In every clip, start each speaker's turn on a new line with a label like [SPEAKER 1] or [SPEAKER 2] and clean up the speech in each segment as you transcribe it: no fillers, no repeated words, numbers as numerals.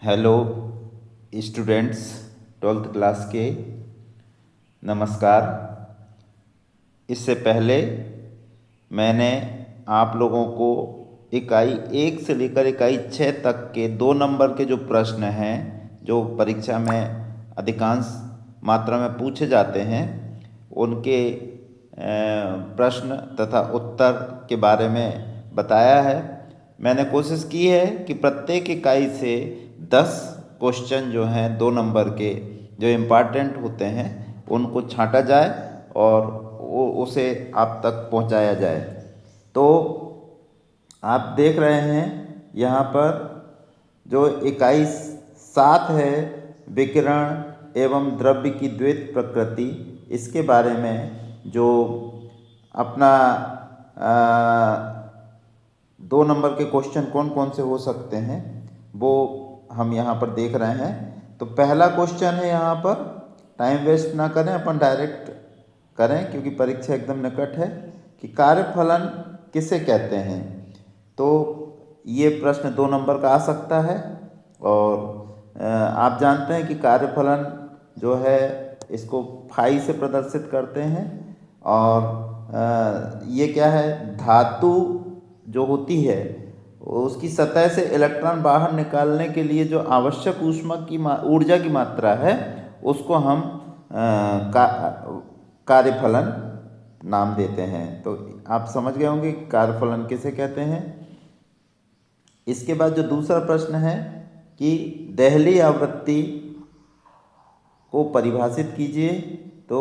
[SPEAKER 1] Hello students, 12th class के नमस्कार। इससे पहले मैंने आप लोगों को इकाई 1 से लेकर इकाई 6 तक के 2 नंबर के जो प्रश्न हैं, जो परीक्षा में अधिकांश मात्रा में पूछे जाते हैं, उनके प्रश्न तथा उत्तर के बारे में बताया है। मैंने कोशिश की है कि प्रत्येक इकाई से 10 क्वेश्चन जो हैं 2 नंबर के, जो इम्पॉर्टेंट होते हैं, उनको छांटा जाए और उसे आप तक पहुंचाया जाए। तो आप देख रहे हैं यहाँ पर जो इकाई 7 है, विकिरण एवं द्रव्य की द्वैत प्रकृति, इसके बारे में जो अपना 2 नंबर के क्वेश्चन कौन कौन से हो सकते हैं वो हम यहाँ पर देख रहे हैं। तो पहला क्वेश्चन है यहाँ पर, टाइम वेस्ट ना करें, अपन डायरेक्ट करें क्योंकि परीक्षा एकदम निकट है, कि कार्यफलन किसे कहते हैं। तो ये प्रश्न 2 नंबर का आ सकता है। और आप जानते हैं कि कार्यफलन जो है इसको फाई से प्रदर्शित करते हैं। और ये क्या है, धातु जो होती है उसकी सतह से इलेक्ट्रॉन बाहर निकालने के लिए जो आवश्यक ऊर्जा की मात्रा है उसको हम कार्यफलन नाम देते हैं। तो आप समझ गए होंगे कार्यफलन किसे कहते हैं। इसके बाद जो दूसरा प्रश्न है कि देहली आवृत्ति को परिभाषित कीजिए। तो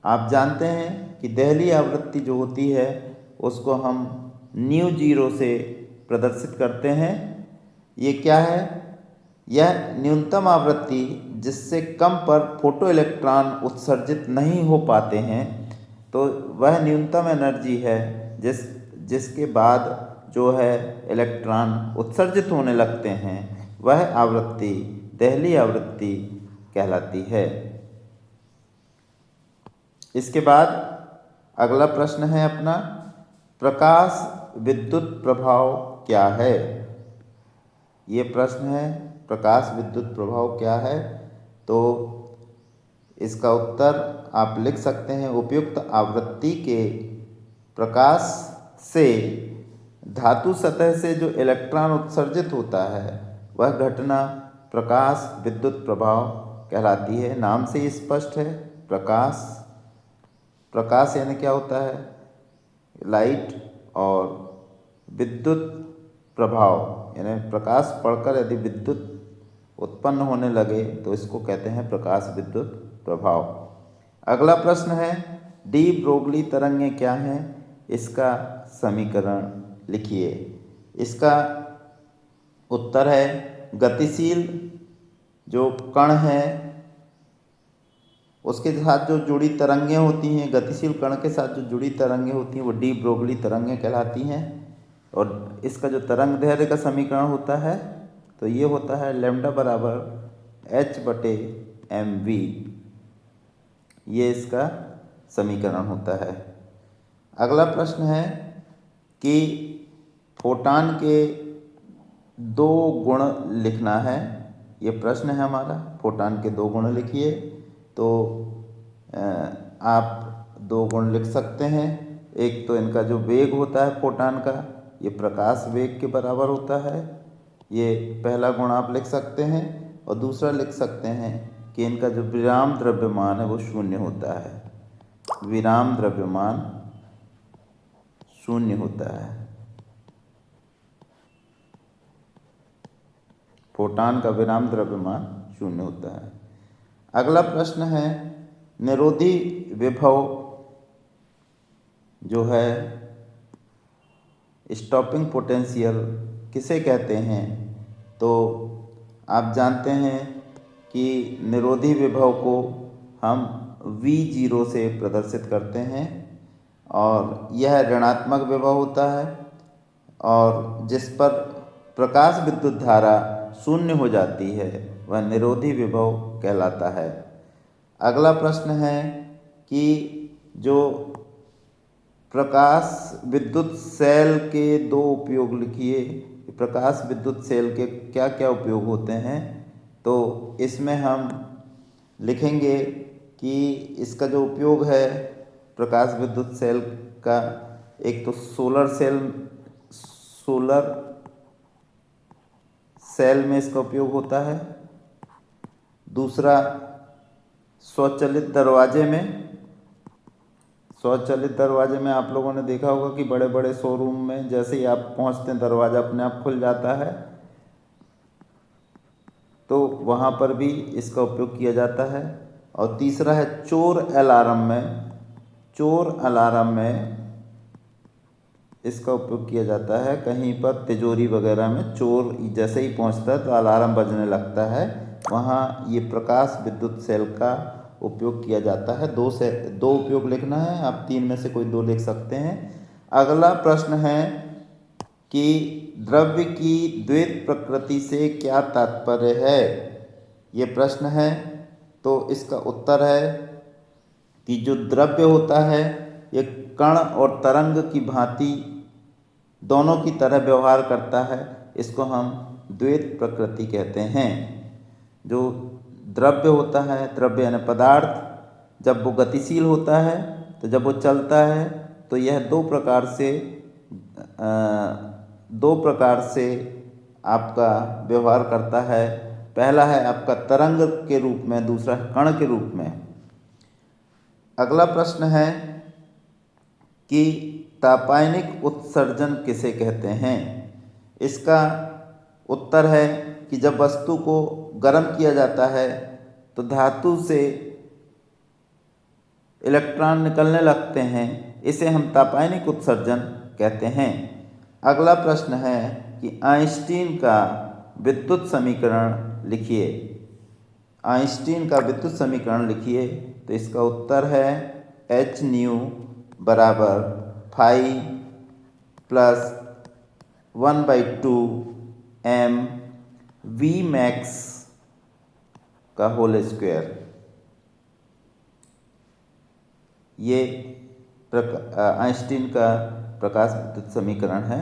[SPEAKER 1] आप जानते हैं कि देहली आवृत्ति जो होती है उसको हम न्यू जीरो से प्रदर्शित करते हैं। ये क्या है, यह न्यूनतम आवृत्ति जिससे कम पर फोटो इलेक्ट्रॉन उत्सर्जित नहीं हो पाते हैं। तो वह न्यूनतम एनर्जी है जिसके बाद जो है इलेक्ट्रॉन उत्सर्जित होने लगते हैं, वह आवृत्ति देहली आवृत्ति कहलाती है। इसके बाद अगला प्रश्न है अपना, प्रकाश विद्युत प्रभाव क्या है। ये प्रश्न है, प्रकाश विद्युत प्रभाव क्या है। तो इसका उत्तर आप लिख सकते हैं, उपयुक्त आवृत्ति के प्रकाश से धातु सतह से जो इलेक्ट्रॉन उत्सर्जित होता है वह घटना प्रकाश विद्युत प्रभाव कहलाती है। नाम से ही स्पष्ट है, प्रकाश यानी क्या होता है, लाइट, और विद्युत प्रभाव यानी प्रकाश पड़कर यदि विद्युत उत्पन्न होने लगे तो इसको कहते हैं प्रकाश विद्युत प्रभाव। अगला प्रश्न है, डी ब्रोगली तरंगें क्या हैं, इसका समीकरण लिखिए। इसका उत्तर है, गतिशील जो कण है उसके साथ जो जुड़ी तरंगें होती हैं, गतिशील कण के साथ जो जुड़ी तरंगें होती हैं वो डी ब्रोगली तरंगें कहलाती हैं। और इसका जो तरंग दैर्ध्य का समीकरण होता है तो ये होता है लैम्डा बराबर h/mv। ये इसका समीकरण होता है। अगला प्रश्न है कि फोटॉन के 2 गुण लिखना है। ये प्रश्न है हमारा, फोटॉन के 2 गुण लिखिए। तो आप 2 गुण लिख सकते हैं। एक तो इनका जो वेग होता है फोटॉन का, ये प्रकाश वेग के बराबर होता है, ये पहला गुण आप लिख सकते हैं। और दूसरा लिख सकते हैं कि इनका जो विराम द्रव्यमान है वो 0 होता है। विराम द्रव्यमान 0 होता है। फोटॉन का विराम द्रव्यमान 0 होता है। अगला प्रश्न है, निरोधी विभव जो है स्टॉपिंग पोटेंशियल किसे कहते हैं। तो आप जानते हैं कि निरोधी विभव को हम V0 से प्रदर्शित करते हैं और यह ऋणात्मक विभव होता है और जिस पर प्रकाश विद्युत धारा 0 हो जाती है वह निरोधी विभव कहलाता है। अगला प्रश्न है कि जो प्रकाश विद्युत सेल के 2 उपयोग लिखिए। प्रकाश विद्युत सेल के क्या क्या उपयोग होते हैं, तो इसमें हम लिखेंगे कि इसका जो उपयोग है प्रकाश विद्युत सेल का, एक तो सोलर सेल में इसका उपयोग होता है। दूसरा, स्वचालित दरवाजे में आप लोगों ने देखा होगा कि बड़े बड़े शोरूम में जैसे ही आप पहुंचते हैं दरवाज़ा अपने आप खुल जाता है, तो वहाँ पर भी इसका उपयोग किया जाता है। और तीसरा है चोर अलार्म में इसका उपयोग किया जाता है। कहीं पर तिजोरी वगैरह में चोर जैसे ही पहुंचता है तो अलार्म बजने लगता है, वहाँ ये प्रकाश विद्युत सेल का उपयोग किया जाता है। दो उपयोग लिखना है, आप तीन में से कोई दो लिख सकते हैं। अगला प्रश्न है कि द्रव्य की द्वैत प्रकृति से क्या तात्पर्य है, ये प्रश्न है। तो इसका उत्तर है कि जो द्रव्य होता है ये कण और तरंग की भांति दोनों की तरह व्यवहार करता है, इसको हम द्वैत प्रकृति कहते हैं। जो द्रव्य होता है, द्रव्य यानी पदार्थ, जब वो गतिशील होता है तो जब वो चलता है तो यह दो प्रकार से आपका व्यवहार करता है। पहला है आपका तरंग के रूप में, दूसरा है कण के रूप में। अगला प्रश्न है कि तापायनिक उत्सर्जन किसे कहते हैं। इसका उत्तर है कि जब वस्तु को गर्म किया जाता है तो धातु से इलेक्ट्रॉन निकलने लगते हैं, इसे हम तापायनिक उत्सर्जन कहते हैं। अगला प्रश्न है कि आइंस्टीन का विद्युत समीकरण लिखिए। तो इसका उत्तर है एच न्यू बराबर phi plus 1/2 m v max का होल स्क्वायर। ये आइंस्टीन का प्रकाश विद्युत समीकरण है।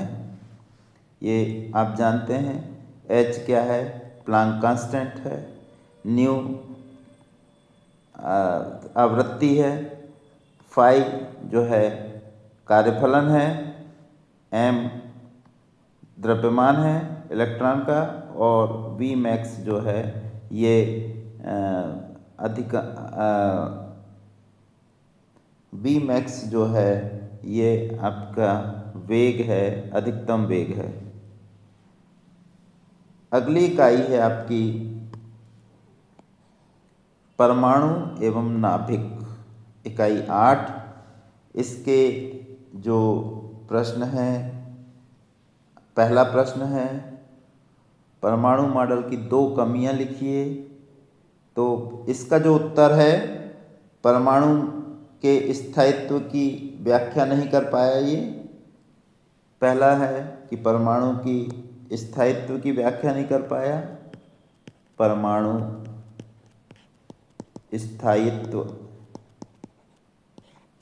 [SPEAKER 1] ये आप जानते हैं। एच क्या है, प्लांक कांस्टेंट है। न्यू आवृत्ति है। फाई जो है कार्यफलन है। एम द्रव्यमान है इलेक्ट्रॉन का, और वी मैक्स जो है ये वी मैक्स जो है ये आपका वेग है, अधिकतम वेग है। अगली इकाई है आपकी परमाणु एवं नाभिक, इकाई 8। इसके जो प्रश्न हैं, पहला प्रश्न है परमाणु मॉडल की 2 कमियां लिखिए। तो इसका जो उत्तर है, परमाणु के स्थायित्व की व्याख्या नहीं कर पाया ये। पहला है कि परमाणु की स्थायित्व की व्याख्या नहीं कर पाया। परमाणु स्थायित्व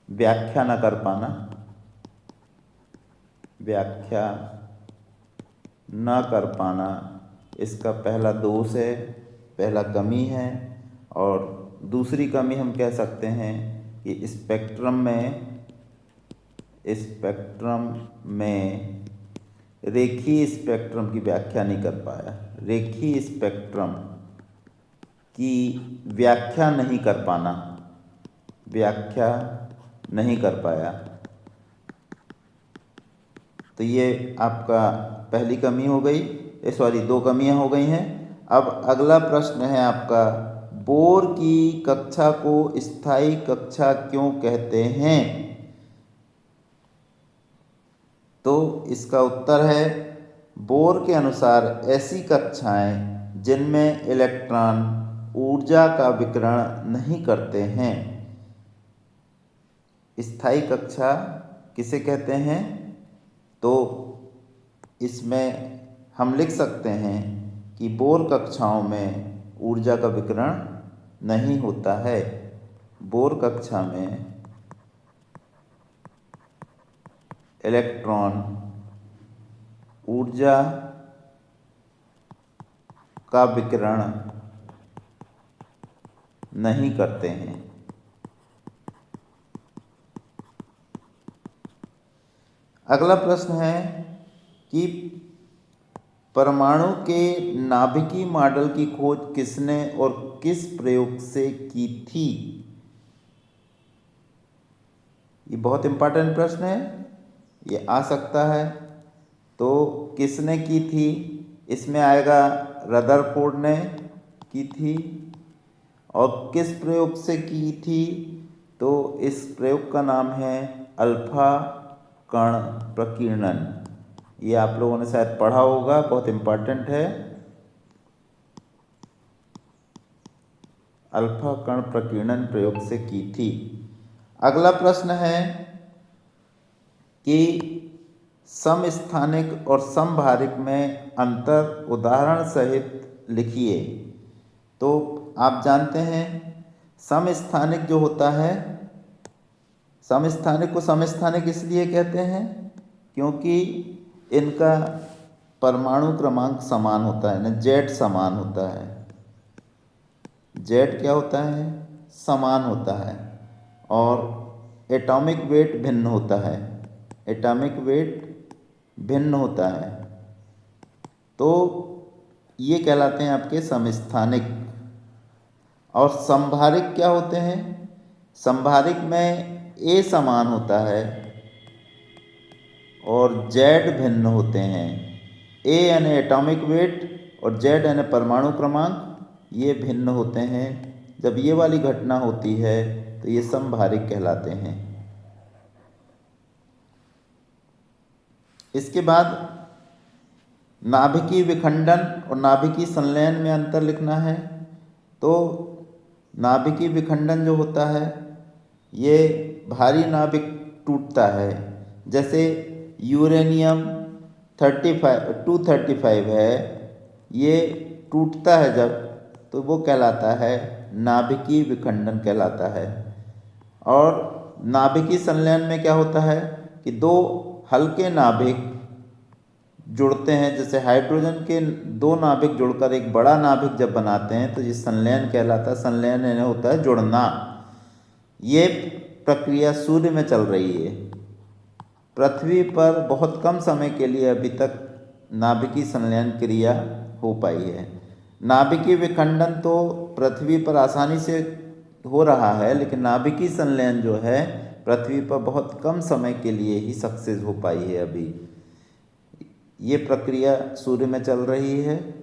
[SPEAKER 1] व्याख्या न कर पाना, व्याख्या न कर पाना इसका पहला दोष है, पहला कमी है। और दूसरी कमी हम कह सकते हैं कि स्पेक्ट्रम में रेखीय स्पेक्ट्रम की व्याख्या नहीं कर पाया। रेखीय स्पेक्ट्रम की व्याख्या नहीं कर पाना, व्याख्या नहीं कर पाया। तो ये आपका पहली कमी हो गई, 2 कमियां हो गई हैं। अब अगला प्रश्न है आपका, बोर की कक्षा को स्थायी कक्षा क्यों कहते हैं। तो इसका उत्तर है, बोर के अनुसार ऐसी कक्षाएं जिनमें इलेक्ट्रॉन ऊर्जा का विकिरण नहीं करते हैं। स्थायी कक्षा किसे कहते हैं, तो इसमें हम लिख सकते हैं कि बोर कक्षाओं में ऊर्जा का विकिरण नहीं होता है। बोर कक्षा में इलेक्ट्रॉन ऊर्जा का विकिरण नहीं करते हैं। अगला प्रश्न है कि परमाणु के नाभिकीय मॉडल की खोज किसने और किस प्रयोग से की थी? ये बहुत इंपॉर्टेंट प्रश्न है, ये आ सकता है। तो किसने की थी? इसमें आएगा रदरफोर्ड ने की थी। और किस प्रयोग से की थी? तो इस प्रयोग का नाम है अल्फा कण प्रकीर्णन। ये आप लोगों ने शायद पढ़ा होगा, बहुत इम्पॉर्टेंट है। अल्फा कण प्रकीर्णन प्रयोग से की थी। अगला प्रश्न है कि समस्थानिक और समभारिक में अंतर उदाहरण सहित लिखिए। तो आप जानते हैं समस्थानिक जो होता है, समस्थानिक को समस्थानिक इसलिए कहते हैं क्योंकि इनका परमाणु क्रमांक समान होता है ना, जेड समान होता है। जेड क्या होता है? समान होता है। और एटॉमिक वेट भिन्न होता है। एटॉमिक वेट भिन्न होता है। तो ये कहलाते हैं आपके समस्थानिक। और समभारिक क्या होते हैं? समभारिक में ए समान होता है और जेड भिन्न होते हैं। ए यानी एटॉमिक वेट और जेड यानी परमाणु क्रमांक, ये भिन्न होते हैं। जब ये वाली घटना होती है तो ये समभारिक कहलाते हैं। इसके बाद नाभिकीय विखंडन और नाभिकीय संलयन में अंतर लिखना है। तो नाभिकीय विखंडन जो होता है, ये भारी नाभिक टूटता है। जैसे यूरेनियम 235 है, ये टूटता है जब, तो वो कहलाता है नाभिकीय विखंडन कहलाता है। और नाभिकीय संलयन में क्या होता है कि दो हल्के नाभिक जुड़ते हैं। जैसे हाइड्रोजन के दो नाभिक जुड़कर एक बड़ा नाभिक जब बनाते हैं तो ये संलयन कहलाता है। संलयन यानी होता है जुड़ना। ये प्रक्रिया सूर्य में चल रही है। पृथ्वी पर बहुत कम समय के लिए अभी तक नाभिकीय संलयन क्रिया हो पाई है। नाभिकीय विखंडन तो पृथ्वी पर आसानी से हो रहा है, लेकिन नाभिकीय संलयन जो है पृथ्वी पर बहुत कम समय के लिए ही सक्सेस हो पाई है। अभी ये प्रक्रिया सूर्य में चल रही है,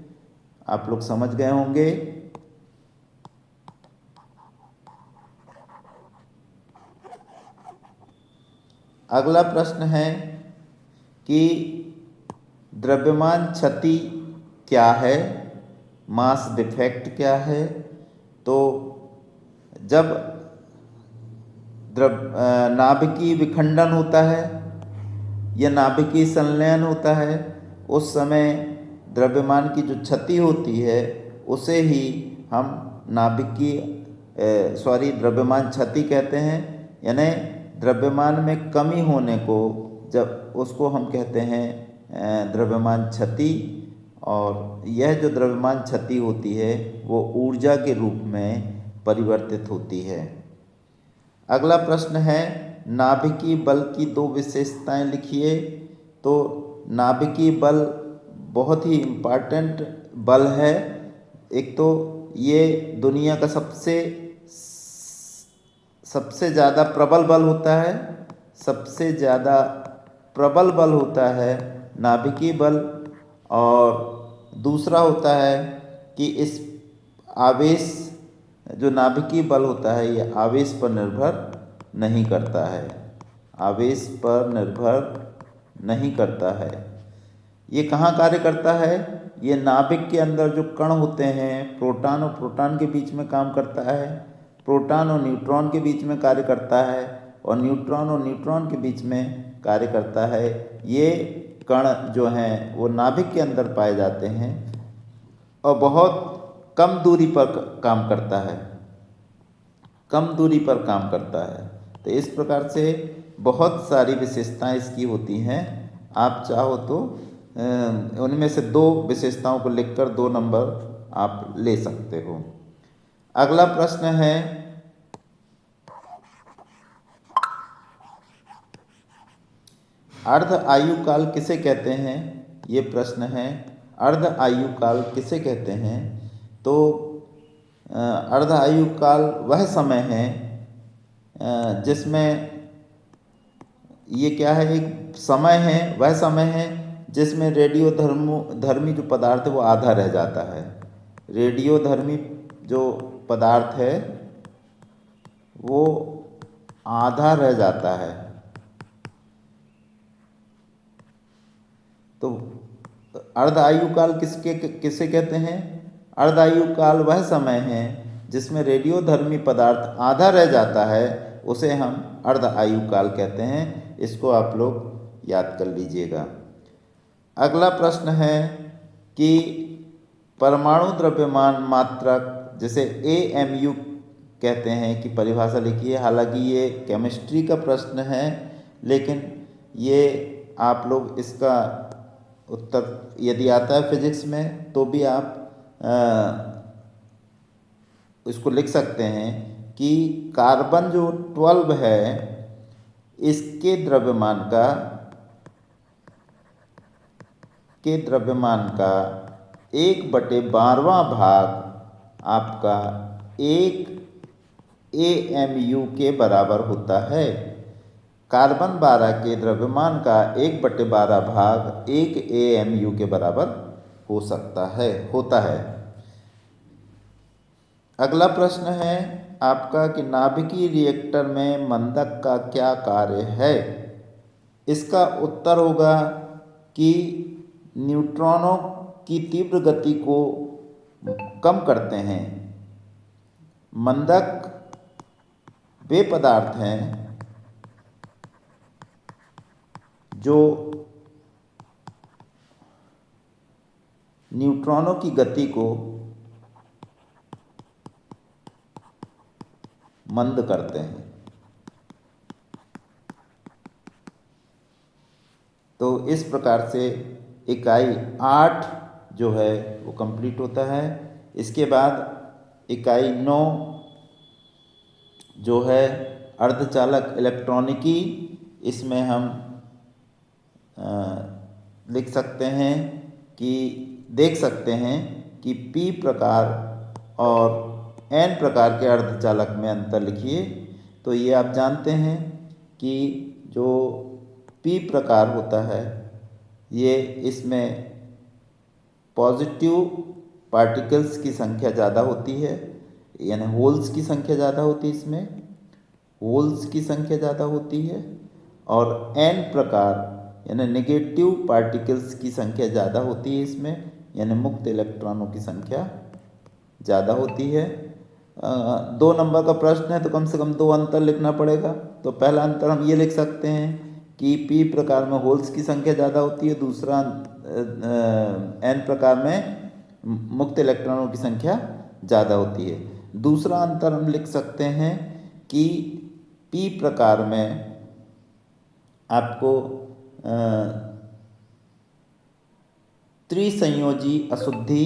[SPEAKER 1] आप लोग समझ गए होंगे। अगला प्रश्न है कि द्रव्यमान क्षति क्या है, मास डिफेक्ट क्या है। तो जब नाभिकीय विखंडन होता है या नाभिकीय संलयन होता है, उस समय द्रव्यमान की जो क्षति होती है उसे ही हम द्रव्यमान क्षति कहते हैं। यानी द्रव्यमान में कमी होने को जब उसको हम कहते हैं द्रव्यमान क्षति। और यह जो द्रव्यमान क्षति होती है वो ऊर्जा के रूप में परिवर्तित होती है। अगला प्रश्न है नाभिकीय बल की दो विशेषताएं लिखिए। तो नाभिकीय बल बहुत ही इम्पॉर्टेंट बल है। एक तो ये दुनिया का सबसे ज़्यादा प्रबल बल होता है। सबसे ज़्यादा प्रबल बल होता है नाभिकीय बल। और दूसरा होता है कि इस आवेश जो नाभिकीय बल होता है ये आवेश पर निर्भर नहीं करता है। आवेश पर निर्भर नहीं करता है। ये कहाँ कार्य करता है? ये नाभिक के अंदर जो कण होते हैं, प्रोटॉन और प्रोटॉन के बीच में काम करता है, प्रोटॉन और न्यूट्रॉन के बीच में कार्य करता है, और न्यूट्रॉन और न्यूट्रॉन के बीच में कार्य करता है। ये कण जो हैं वो नाभिक के अंदर पाए जाते हैं और बहुत कम दूरी पर काम करता है। कम दूरी पर काम करता है। तो इस प्रकार से बहुत सारी विशेषताएं इसकी होती हैं। आप चाहो तो उनमें से दो विशेषताओं को लिखकर 2 नंबर आप ले सकते हो। अगला प्रश्न है, अर्ध आयु काल किसे कहते हैं? ये प्रश्न है, अर्ध आयु काल किसे कहते हैं? तो अर्ध आयु काल वह समय है जिसमें ये क्या है, एक समय है, वह समय है जिसमें रेडियो धर्मी जो पदार्थ है वो आधा रह जाता है। रेडियो धर्मी जो पदार्थ है वो आधा रह जाता है। तो अर्ध आयु काल किसे कहते हैं? अर्ध आयु काल वह समय है जिसमें रेडियो धर्मी पदार्थ आधा रह जाता है, उसे हम अर्ध आयु काल कहते हैं। इसको आप लोग याद कर लीजिएगा। अगला प्रश्न है कि परमाणु द्रव्यमान मात्रक जिसे AMU कहते हैं की परिभाषा लिखिए। हालांकि ये केमिस्ट्री का प्रश्न है, लेकिन ये आप लोग इसका उत्तर यदि आता है फिजिक्स में तो भी आप इसको लिख सकते हैं कि कार्बन जो 12 है इसके द्रव्यमान का 1/12वां भाग आपका 1 AMU के बराबर होता है। कार्बन 12 के द्रव्यमान का 1/12 भाग 1 AMU के बराबर होता है। अगला प्रश्न है आपका कि नाभिकीय रिएक्टर में मंदक का क्या कार्य है? इसका उत्तर होगा कि न्यूट्रॉनों की तीव्र गति को कम करते हैं। मंदक वे पदार्थ हैं जो न्यूट्रॉनों की गति को मंद करते हैं। तो इस प्रकार से इकाई 8 जो है वो कंप्लीट होता है। इसके बाद इकाई 9 जो है अर्धचालक इलेक्ट्रॉनिकी, इसमें हम लिख सकते हैं कि देख सकते हैं कि P प्रकार और N प्रकार के अर्धचालक में अंतर लिखिए। तो ये आप जानते हैं कि जो P प्रकार होता है ये इसमें पॉजिटिव पार्टिकल्स की संख्या ज़्यादा होती है, यानी होल्स की संख्या ज़्यादा होती है, इसमें होल्स की संख्या ज़्यादा होती है। और N प्रकार यानी नेगेटिव पार्टिकल्स की संख्या ज़्यादा होती है इसमें, यानी मुक्त इलेक्ट्रॉनों की संख्या ज़्यादा होती है। 2 नंबर का प्रश्न है तो कम से कम 2 अंतर लिखना पड़ेगा। तो पहला अंतर हम ये लिख सकते हैं कि P प्रकार में होल्स की संख्या ज़्यादा होती है, दूसरा N प्रकार में मुक्त इलेक्ट्रॉनों की संख्या ज़्यादा होती है। दूसरा अंतर हम लिख सकते हैं कि P प्रकार में आपको त्रिसंयोजी अशुद्धि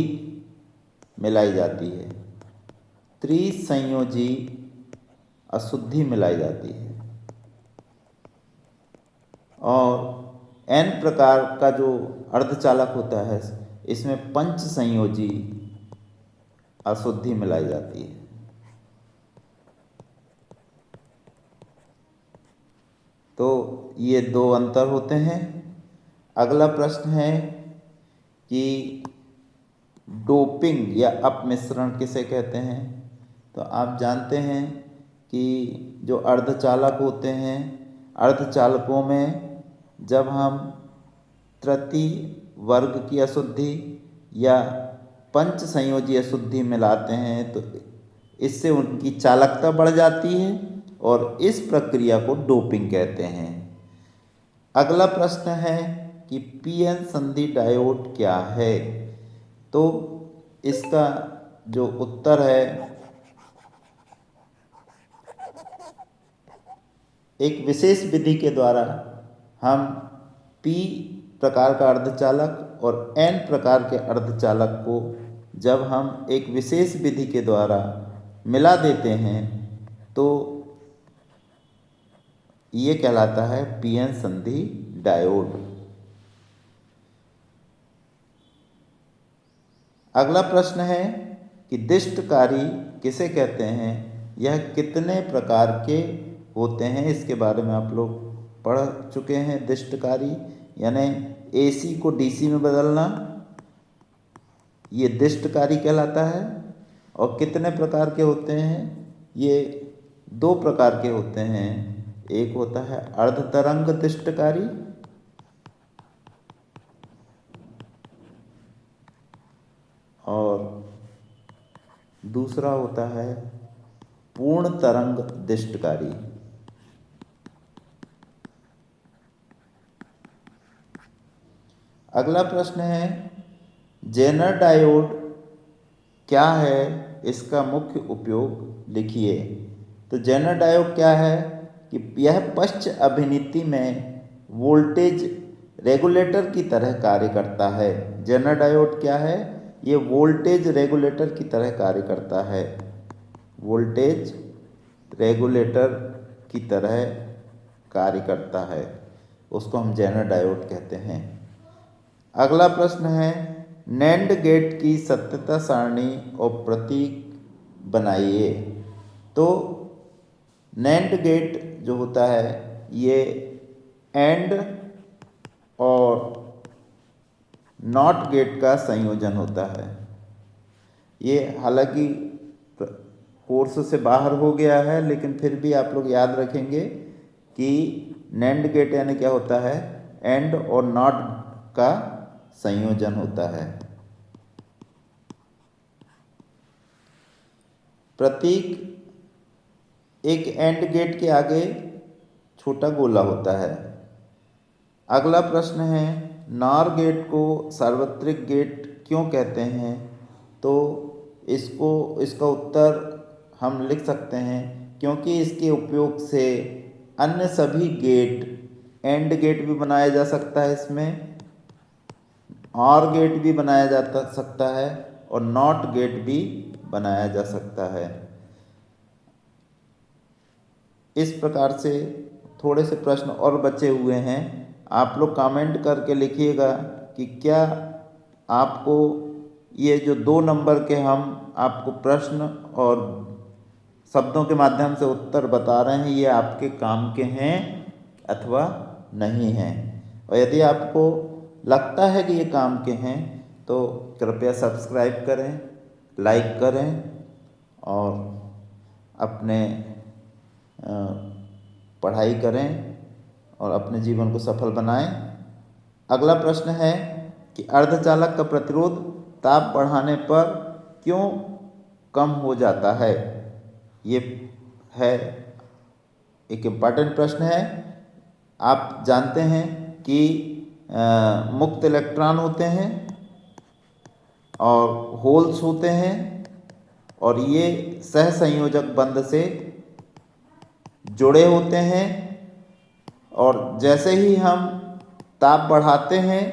[SPEAKER 1] मिलाई जाती है, त्रिसंयोजी अशुद्धि मिलाई जाती है। और N प्रकार का जो अर्धचालक होता है इसमें पंच संयोजी अशुद्धि मिलाई जाती है। तो ये 2 अंतर होते हैं। अगला प्रश्न है कि डोपिंग या अपमिश्रण किसे कहते हैं? तो आप जानते हैं कि जो अर्धचालक होते हैं, अर्धचालकों में जब हम तृतीय वर्ग की अशुद्धि या पंच संयोजी अशुद्धि मिलाते हैं तो इससे उनकी चालकता बढ़ जाती है और इस प्रक्रिया को डोपिंग कहते हैं। अगला प्रश्न है कि पीएन संधि डायोड क्या है? तो इसका जो उत्तर है एक विशेष विधि के द्वारा हम P प्रकार का अर्धचालक और N प्रकार के अर्धचालक को जब हम एक विशेष विधि के द्वारा मिला देते हैं तो ये कहलाता है पीएन संधि डायोड। अगला प्रश्न है कि दिष्टकारी किसे कहते हैं, यह कितने प्रकार के होते हैं, इसके बारे में आप लोग पढ़ चुके हैं। दिष्टकारी यानी एसी को डीसी में बदलना, ये दिष्टकारी कहलाता है। और कितने प्रकार के होते हैं, ये 2 प्रकार के होते हैं। एक होता है अर्ध तरंग दिष्टकारी और दूसरा होता है पूर्ण तरंग दिष्टकारी। अगला प्रश्न है जेनर डायोड क्या है, इसका मुख्य उपयोग लिखिए। तो जेनर डायोड क्या है कि यह पश्च अभिनीति में वोल्टेज रेगुलेटर की तरह कार्य करता है। जेनर डायोड क्या है, ये वोल्टेज रेगुलेटर की तरह कार्य करता है। वोल्टेज रेगुलेटर की तरह कार्य करता है, उसको हम जेनर डायोड कहते हैं। अगला प्रश्न है नैंड गेट की सत्यता सारणी और प्रतीक बनाइए। तो नैंड गेट जो होता है ये एंड और नॉट गेट का संयोजन होता है। ये हालांकि कोर्स से बाहर हो गया है, लेकिन फिर भी आप लोग याद रखेंगे कि नैंड गेट यानी क्या होता है, एंड और नॉट का संयोजन होता है। प्रतीक एक एंड गेट के आगे छोटा गोला होता है। अगला प्रश्न है नॉर गेट को सार्वत्रिक गेट क्यों कहते हैं। तो इसका उत्तर हम लिख सकते हैं क्योंकि इसके उपयोग से अन्य सभी गेट, एंड गेट भी बनाया जा सकता है, इसमें और गेट भी बनाया जा सकता है और नॉट गेट भी बनाया जा सकता है। इस प्रकार से थोड़े से प्रश्न और बचे हुए हैं। आप लोग कमेंट करके लिखिएगा कि क्या आपको ये जो 2 नंबर के हम आपको प्रश्न और शब्दों के माध्यम से उत्तर बता रहे हैं, ये आपके काम के हैं अथवा नहीं हैं। और यदि आपको लगता है कि ये काम के हैं तो कृपया सब्सक्राइब करें, लाइक करें और अपने पढ़ाई करें और अपने जीवन को सफल बनाएं। अगला प्रश्न है कि अर्धचालक का प्रतिरोध ताप बढ़ाने पर क्यों कम हो जाता है। ये है एक इम्पॉर्टेंट प्रश्न है। आप जानते हैं कि मुक्त इलेक्ट्रॉन होते हैं और होल्स होते हैं और ये सहसंयोजक बंध से जुड़े होते हैं और जैसे ही हम ताप बढ़ाते हैं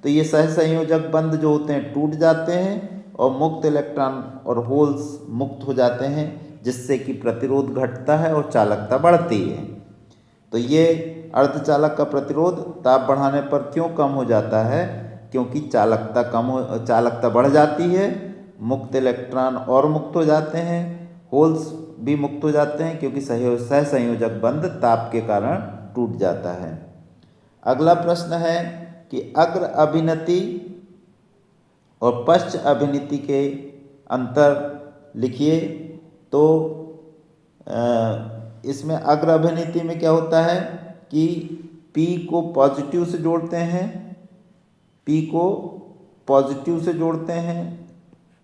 [SPEAKER 1] तो ये सहसंयोजक बंध जो होते हैं टूट जाते हैं और मुक्त इलेक्ट्रॉन और होल्स मुक्त हो जाते हैं, जिससे कि प्रतिरोध घटता है और चालकता बढ़ती है। तो ये अर्धचालक का प्रतिरोध ताप बढ़ाने पर क्यों कम हो जाता है, क्योंकि चालकता बढ़ जाती है, मुक्त इलेक्ट्रॉन और मुक्त हो जाते हैं, होल्स भी मुक्त हो जाते हैं क्योंकि सहसंयोजक बंध ताप के कारण टूट जाता है। अगला प्रश्न है कि अग्र अभिनति और पश्च अभिनति के अंतर लिखिए। तो इसमें अग्र अभिनति में क्या होता है कि P को पॉजिटिव से जोड़ते हैं, P को पॉजिटिव से जोड़ते हैं।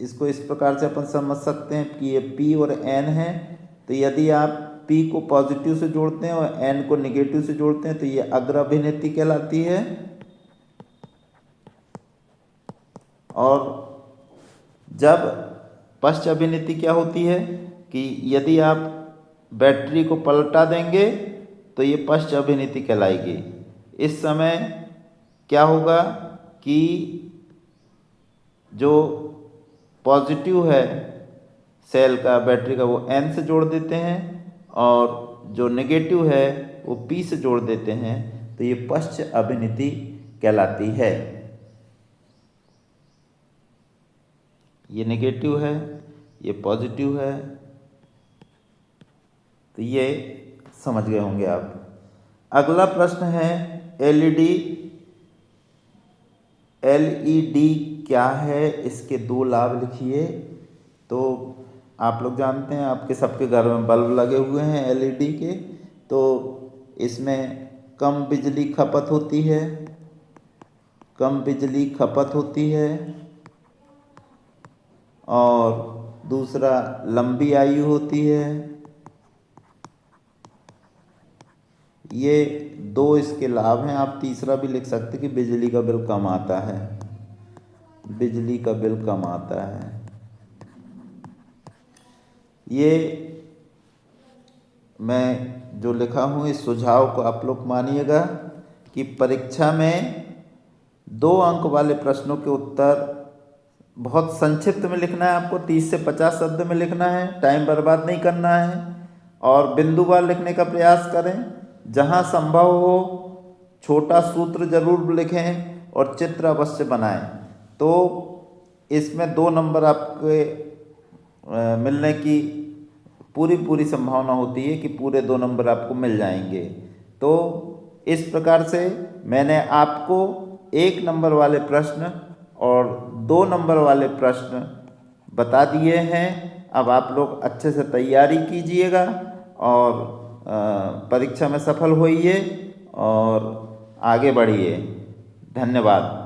[SPEAKER 1] इसको इस प्रकार से अपन समझ सकते हैं कि ये P और N है। तो यदि आप P को पॉजिटिव से जोड़ते हैं और N को निगेटिव से जोड़ते हैं तो ये अग्र अभिनति कहलाती है। और जब पश्च अभिनति क्या होती है कि यदि आप बैटरी को पलटा देंगे तो ये पश्च अभिनति कहलाएगी। इस समय क्या होगा कि जो पॉजिटिव है सेल का, बैटरी का, वो N से जोड़ देते हैं और जो नेगेटिव है वो P से जोड़ देते हैं, तो ये पश्च अभिनीति कहलाती है। ये नेगेटिव है, ये पॉजिटिव है, तो ये समझ गए होंगे आप। अगला प्रश्न है एलईडी। एलईडी क्या है, इसके 2 लाभ लिखिए। तो आप लोग जानते हैं आपके सबके घर में बल्ब लगे हुए हैं एलईडी के, तो इसमें कम बिजली खपत होती है, कम बिजली खपत होती है, और दूसरा लंबी आयु होती है। ये 2 इसके लाभ हैं। आप तीसरा भी लिख सकते कि बिजली का बिल कम आता है, बिजली का बिल कम आता है। ये मैं जो लिखा हूँ इस सुझाव को आप लोग मानिएगा कि परीक्षा में 2 अंक वाले प्रश्नों के उत्तर बहुत संक्षिप्त में लिखना है आपको, 30 से 50 शब्द में लिखना है, टाइम बर्बाद नहीं करना है, और बिंदुवार लिखने का प्रयास करें। जहाँ संभव हो छोटा सूत्र जरूर लिखें और चित्र अवश्य बनाएं, तो इसमें 2 नंबर आपके मिलने की पूरी संभावना होती है कि पूरे 2 नंबर आपको मिल जाएंगे। तो इस प्रकार से मैंने आपको 1 नंबर वाले प्रश्न और 2 नंबर वाले प्रश्न बता दिए हैं। अब आप लोग अच्छे से तैयारी कीजिएगा और परीक्षा में सफल होइए और आगे बढ़िए। धन्यवाद।